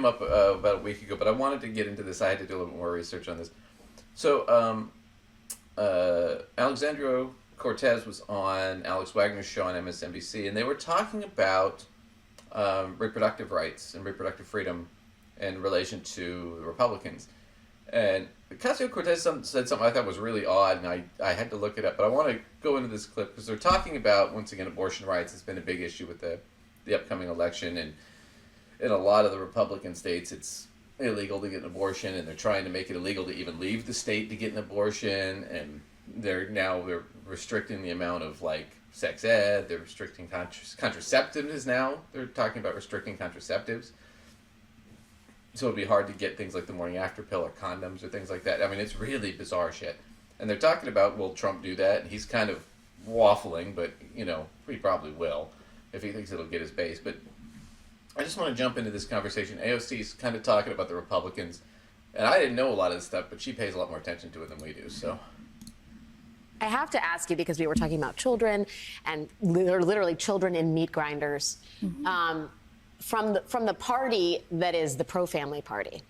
up about a week ago, but I wanted to get into this. I had to do a little more research on this. So, Alexandria Cortez was on Alex Wagner's show on MSNBC, and they were talking about reproductive rights and reproductive freedom in relation to the Republicans. And Ocasio-Cortez said something I thought was really odd, and I had to look it up. But I want to go into this clip because they're talking about, once again, abortion rights. It's been a big issue with the upcoming election, and in a lot of the Republican states, it's illegal to get an abortion, and they're trying to make it illegal to even leave the state to get an abortion, and they're restricting the amount of sex ed. They're restricting contraceptives now. They're talking about restricting contraceptives. So it'd be hard to get things like the morning after pill or condoms or things like that. I mean, it's really bizarre shit. And they're talking about, will Trump do that? And he's kind of waffling, but, he probably will if he thinks it'll get his base. But I just want to jump into this conversation. AOC's kind of talking about the Republicans. And I didn't know a lot of this stuff, but she pays a lot more attention to it than we do, so... I have to ask you, because we were talking about children and literally children in meat grinders, from the party that is the pro-family party,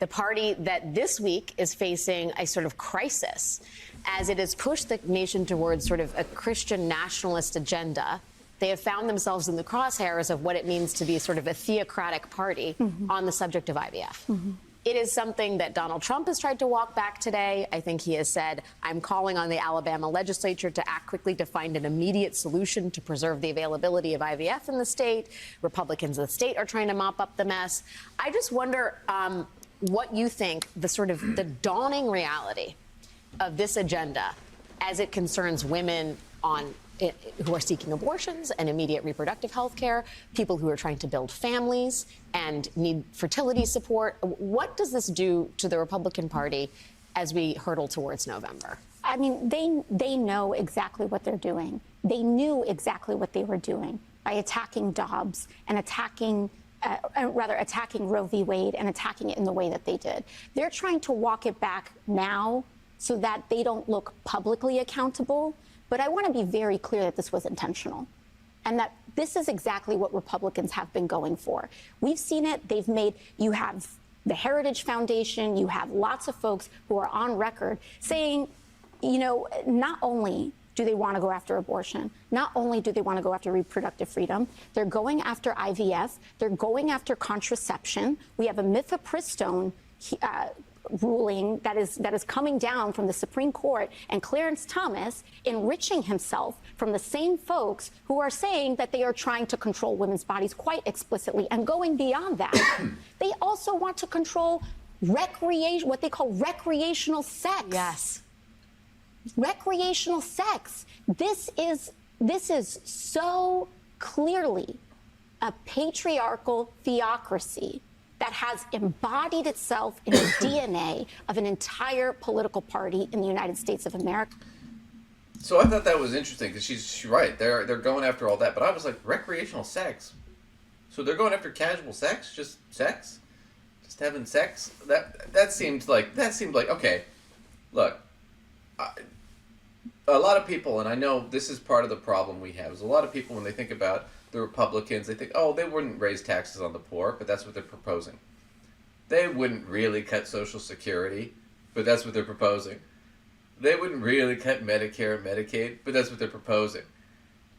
the party that this week is facing a sort of crisis as it has pushed the nation towards sort of a Christian nationalist agenda. They have found themselves in the crosshairs of what it means to be sort of a theocratic party on the subject of IVF. It is something that Donald Trump has tried to walk back today. I think he has said, I'm calling on the Alabama legislature to act quickly to find an immediate solution to preserve the availability of IVF in the state. Republicans in the state are trying to mop up the mess. I just wonder what you think the dawning reality of this agenda as it concerns women who are seeking abortions and immediate reproductive health care, people who are trying to build families and need fertility support. What does this do to the Republican Party as we hurtle towards November? I mean, they know exactly what they're doing. They knew exactly what they were doing by attacking Dobbs and attacking Roe v. Wade and attacking it in the way that they did. They're trying to walk it back now so that they don't look publicly accountable. But I want to be very clear that this was intentional and that this is exactly what Republicans have been going for. We've seen it. You have the Heritage Foundation. You have lots of folks who are on record saying, not only do they want to go after abortion, not only do they want to go after reproductive freedom, they're going after IVF. They're going after contraception. We have a mifepristone ruling that is coming down from the Supreme Court, and Clarence Thomas enriching himself from the same folks who are saying that they are trying to control women's bodies quite explicitly. And going beyond that, they also want to control what they call recreational sex. Yes. Recreational sex. This is so clearly a patriarchal theocracy that has embodied itself in the DNA of an entire political party in the United States of America. So I thought that was interesting because she's right. They're going after all that, but I was like, recreational sex. So they're going after casual sex, just having sex. That seemed like okay. Look, a lot of people, and I know this is part of the problem we have, is a lot of people when they think about the Republicans, they think, oh, they wouldn't raise taxes on the poor, but that's what they're proposing. They wouldn't really cut Social Security, but that's what they're proposing. They wouldn't really cut Medicare and Medicaid, but that's what they're proposing.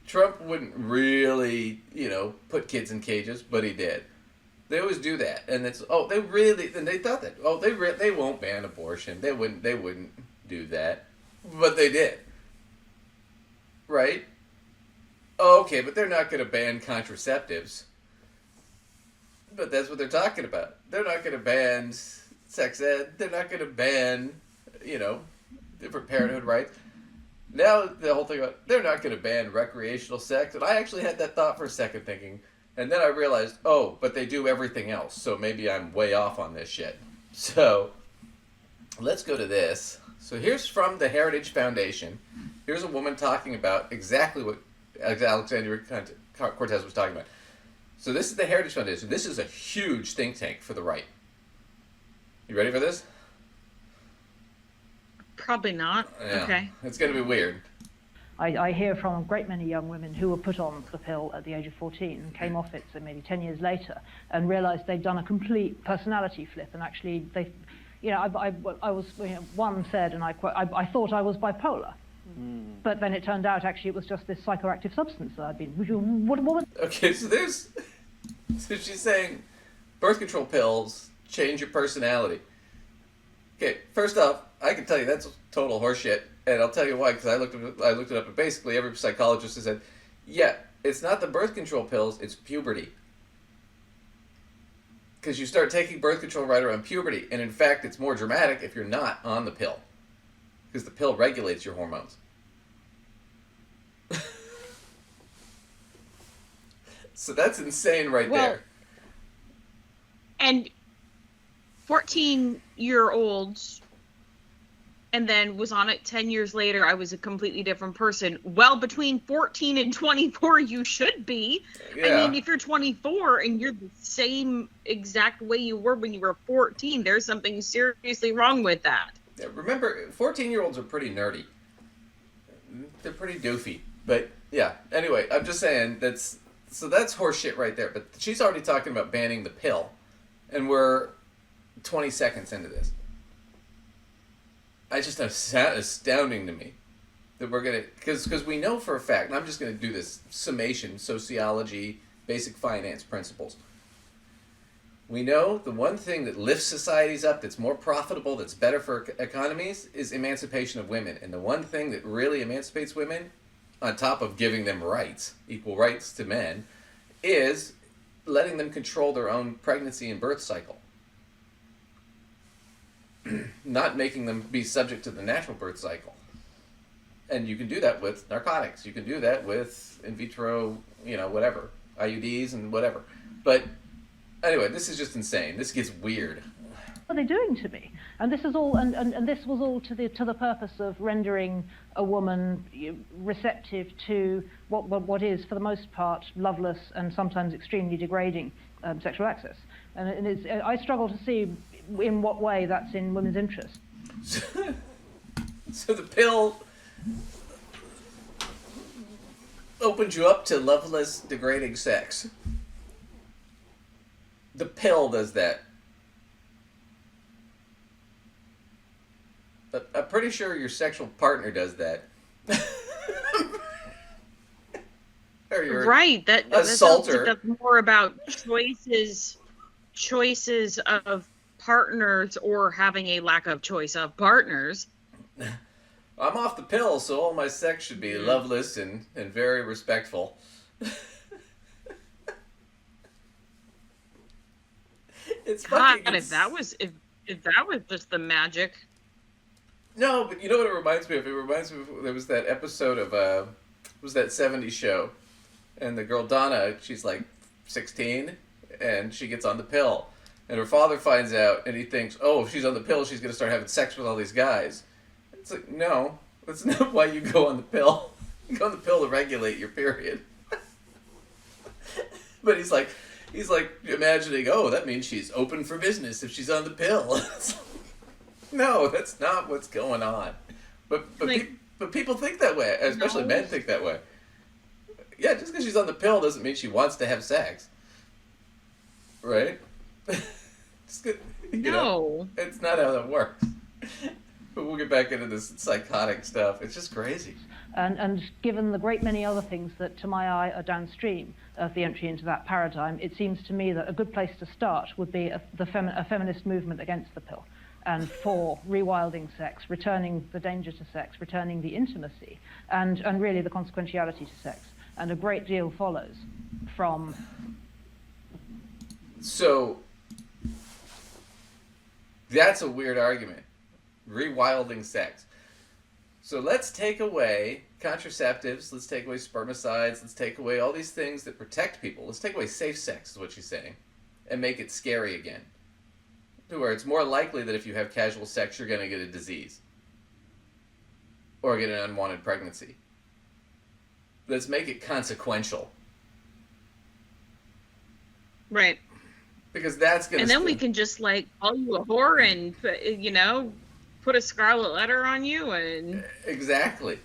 Trump wouldn't really, put kids in cages, but he did. They always do that, and it's they thought that they won't ban abortion. They wouldn't do that, but they did, right? Okay, but they're not going to ban contraceptives. But that's what they're talking about. They're not going to ban sex ed. They're not going to ban, different parenthood rights. Now the whole thing about they're not going to ban recreational sex. And I actually had that thought for a second thinking. And then I realized, oh, but they do everything else. So maybe I'm way off on this shit. So let's go to this. So here's from the Heritage Foundation. Here's a woman talking about exactly what Alexandria Cortez was talking about. So this is the Heritage Foundation. This is a huge think tank for the right. You ready for this? Probably not. Yeah. Okay. It's going to be weird. I hear from a great many young women who were put on the pill at the age of 14 and came off it, so maybe 10 years later, and realized they'd done a complete personality flip, and actually they, I was, one said, and I quote, I thought I was bipolar. But then it turned out actually it was just this psychoactive substance that I'd been. What was... Okay, so she's saying birth control pills change your personality. Okay, first off, I can tell you that's total horseshit, and I'll tell you why, because I looked it up, and basically every psychologist has said, yeah, it's not the birth control pills, it's puberty. Because you start taking birth control right around puberty, and in fact, it's more dramatic if you're not on the pill, because the pill regulates your hormones. So that's insane there. And 14-year-olds, and then was on it 10 years later, I was a completely different person. Well, between 14 and 24, you should be. Yeah. I mean, if you're 24 and you're the same exact way you were when you were 14, there's something seriously wrong with that. Yeah, remember, 14-year-olds are pretty nerdy. They're pretty doofy. But, yeah, anyway, I'm just saying, that's horseshit right there. But she's already talking about banning the pill, and we're 20 seconds into this. It's just astounding to me that we're going to... Because we know for a fact, and I'm just going to do this summation, sociology, basic finance principles. We know the one thing that lifts societies up, that's more profitable, that's better for economies, is emancipation of women. And the one thing that really emancipates women, on top of giving them rights, equal rights to men, is letting them control their own pregnancy and birth cycle. Not making them be subject to the natural birth cycle. And you can do that with narcotics. You can do that with in vitro, whatever, IUDs and whatever. But anyway, this is just insane. This gets weird. What are they doing to me? And this is all, and this was all to the purpose of rendering a woman receptive to what is, for the most part, loveless and sometimes extremely degrading sexual access. And I struggle to see in what way that's in women's interest. So the pill opened you up to loveless, degrading sex. The pill does that. But I'm pretty sure your sexual partner does that. Right. Assaulter. That's more about choices of partners, or having a lack of choice of partners. I'm off the pill, so all my sex should be loveless and very respectful. It's fucking... God, if that was just the magic. No, but you know what it reminds me of? It reminds me of, there was that episode of, was that 70s show, and the girl Donna, she's like 16, and she gets on the pill, and her father finds out, and he thinks, oh, if she's on the pill, she's going to start having sex with all these guys. It's like, no, that's not why you go on the pill. You go on the pill to regulate your period. But he's like imagining, oh, that means she's open for business if she's on the pill. No, that's not what's going on. But people think that way, especially men think that way. Yeah, just because she's on the pill doesn't mean she wants to have sex. Right? No. It's not how that works. But we'll get back into this psychotic stuff. It's just crazy. And given the great many other things that, to my eye, are downstream of the entry into that paradigm, it seems to me that a good place to start would be a feminist movement against the pill, and for rewilding sex, returning the danger to sex, returning the intimacy, and really the consequentiality to sex. And a great deal follows from... So, that's a weird argument. Rewilding sex. So let's take away contraceptives, let's take away spermicides, let's take away all these things that protect people. Let's take away safe sex, is what she's saying, and make it scary again. To where it's more likely that if you have casual sex, you're going to get a disease. Or get an unwanted pregnancy. Let's make it consequential. Right. Because that's going to... And then we can just, call you a whore and, put a scarlet letter on you and... Exactly.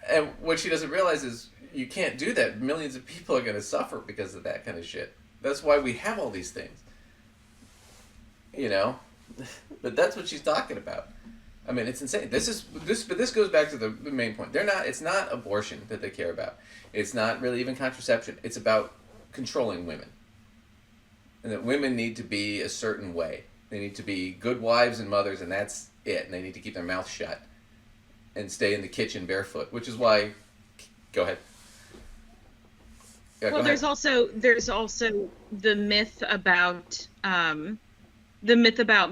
And what she doesn't realize is you can't do that. Millions of people are going to suffer because of that kind of shit. That's why we have all these things. You know? But that's what she's talking about. I mean, it's insane. But this goes back to the main point. It's not abortion that they care about. It's not really even contraception. It's about controlling women. And that women need to be a certain way. They need to be good wives and mothers, and that's it. And they need to keep their mouth shut and stay in the kitchen barefoot, which is why. Go ahead. Yeah, well, go there's ahead. also the myth about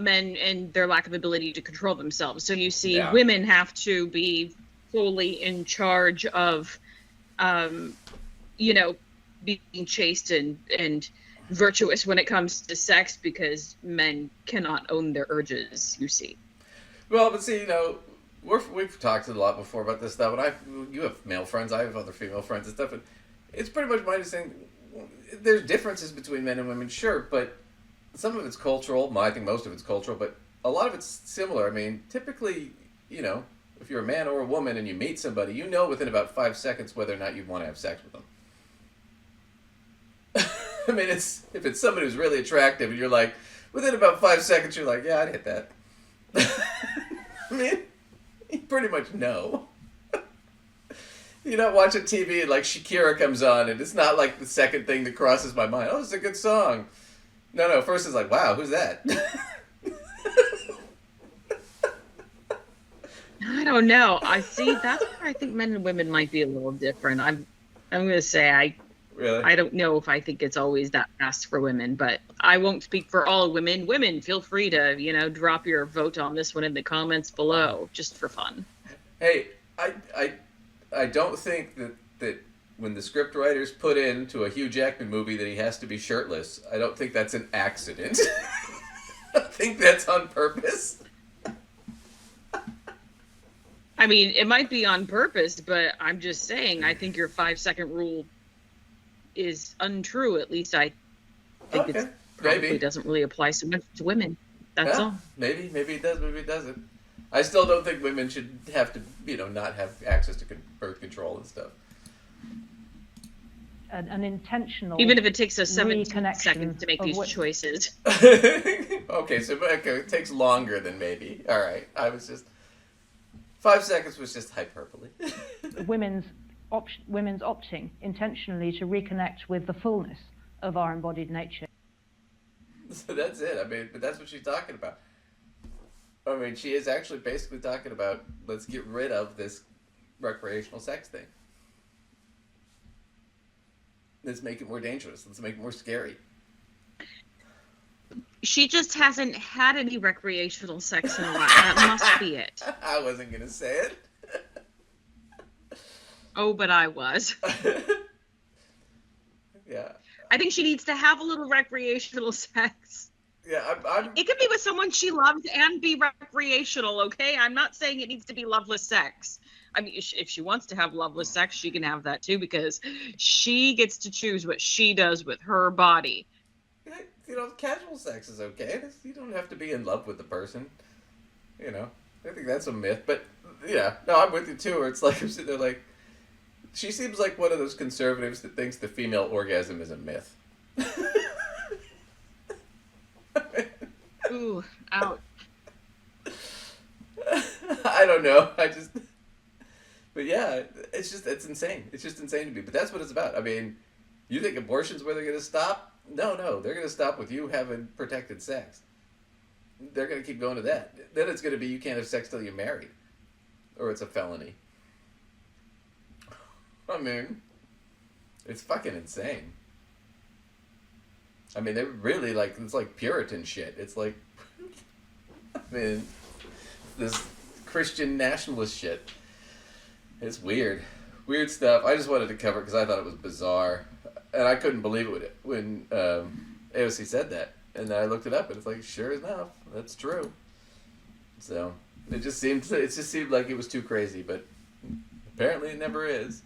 men and their lack of ability to control themselves. So you see, women have to be fully in charge of, being chaste and virtuous when it comes to sex because men cannot own their urges. You see. Well, but see, we've talked a lot before about this stuff, and you have male friends, I have other female friends and stuff, and it's pretty much my understanding. There's differences between men and women, sure, but some of it's cultural. I think most of it's cultural, but a lot of it's similar. I mean, typically, if you're a man or a woman and you meet somebody, you know within about 5 seconds whether or not you want to have sex with them. I mean, if it's somebody who's really attractive and you're like, within about 5 seconds, you're like, yeah, I'd hit that. I mean, you pretty much know. You're not watching TV and like Shakira comes on and it's not like the second thing that crosses my mind. Oh, it's a good song. No, first it's like, wow, who's that? I don't know. I see. That's where I think men and women might be a little different. I'm going to say Really? I don't know if I think it's always that fast for women, but I won't speak for all women. Women, feel free to, drop your vote on this one in the comments below, just for fun. Hey, I don't think that when the script writers put into a Hugh Jackman movie that he has to be shirtless, I don't think that's an accident. I think that's on purpose. I mean, it might be on purpose, but I'm just saying, I think your 5-second rule is untrue. At least I think it probably doesn't really apply so much to women. That's all. Maybe it does, maybe it doesn't. I still don't think women should have to, not have access to birth control and stuff. An intentional, even if it takes us 17 seconds to make these choices. Okay, so it takes longer than maybe. All right, 5 seconds was just hyperbole. women's opting intentionally to reconnect with the fullness of our embodied nature. So that's it. I mean, but that's what she's talking about. I mean, she is actually basically talking about, let's get rid of this recreational sex thing. Let's make it more dangerous. Let's make it more scary. She just hasn't had any recreational sex in a while. That must be it. I wasn't going to say it. Oh, but I was. Yeah. I think she needs to have a little recreational sex. Yeah, It could be with someone she loves and be recreational, okay? I'm not saying it needs to be loveless sex. I mean, if she wants to have loveless sex, she can have that too, because she gets to choose what she does with her body. Casual sex is okay. You don't have to be in love with the person. I think that's a myth. But, yeah, no, I'm with you too, where it's like, I'm sitting there like, she seems like one of those conservatives that thinks the female orgasm is a myth. Ooh, ouch. I don't know. But yeah, it's insane. It's just insane to me. But that's what it's about. I mean, you think abortion's where they're going to stop? No. They're going to stop with you having protected sex. They're going to keep going to that. Then it's going to be you can't have sex till you're married. Or it's a felony. I mean, it's fucking insane. I mean, they're really it's like Puritan shit. It's like, I mean, this Christian nationalist shit. It's weird. Weird stuff. I just wanted to cover it because I thought it was bizarre. And I couldn't believe it when AOC said that. And then I looked it up and it's like, sure enough, that's true. So, it just seemed like it was too crazy, but apparently it never is.